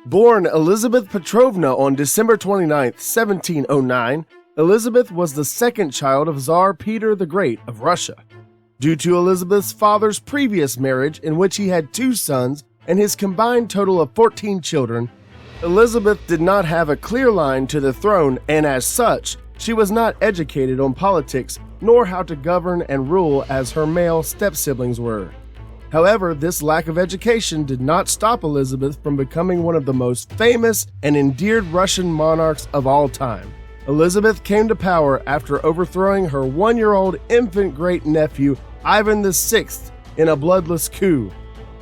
Born Elizabeth Petrovna on December 29, 1709, Elizabeth was the second child of Tsar Peter the Great of Russia. Due to Elizabeth's father's previous marriage, in which he had 2 sons and his combined total of 14 children, Elizabeth did not have a clear line to the throne, and as such, she was not educated on politics nor how to govern and rule as her male step-siblings were. However, this lack of education did not stop Elizabeth from becoming one of the most famous and endeared Russian monarchs of all time. Elizabeth came to power after overthrowing her 1-year-old infant great-nephew Ivan VI in a bloodless coup.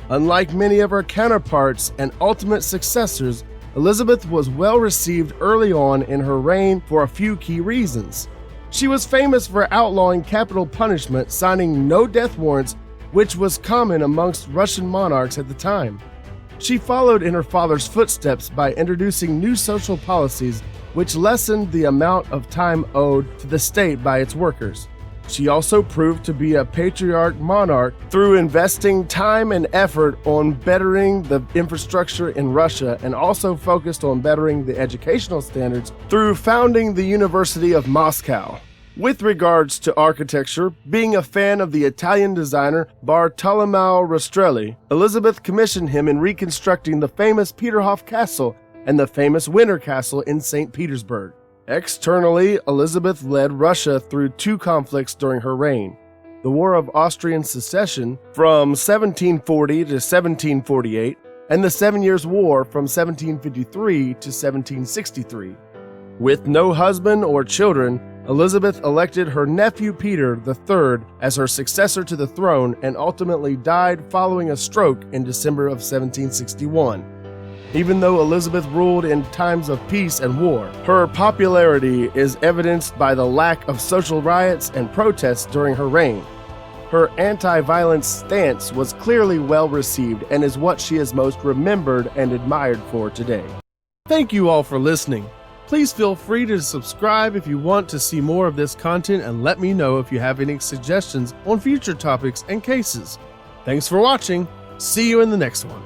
Unlike many of her counterparts and ultimate successors, Elizabeth was well received early on in her reign for a few key reasons. She was famous for outlawing capital punishment, signing no death warrants, which was common amongst Russian monarchs at the time. She followed in her father's footsteps by introducing new social policies which lessened the amount of time owed to the state by its workers. She also proved to be a patriarch monarch through investing time and effort on bettering the infrastructure in Russia, and also focused on bettering the educational standards through founding the University of Moscow. With regards to architecture, being a fan of the Italian designer Bartolomeo Rastrelli, Elizabeth commissioned him in reconstructing the famous Peterhof Castle and the famous Winter Castle in St. Petersburg. Externally, Elizabeth led Russia through 2 conflicts during her reign: the War of Austrian Succession from 1740 to 1748, and the 7 Years' War from 1753 to 1763. With no husband or children, Elizabeth elected her nephew Peter III as her successor to the throne, and ultimately died following a stroke in December of 1761. Even though Elizabeth ruled in times of peace and war, her popularity is evidenced by the lack of social riots and protests during her reign. Her anti-violence stance was clearly well received and is what she is most remembered and admired for today. Thank you all for listening. Please feel free to subscribe if you want to see more of this content, and let me know if you have any suggestions on future topics and cases. Thanks for watching. See you in the next one.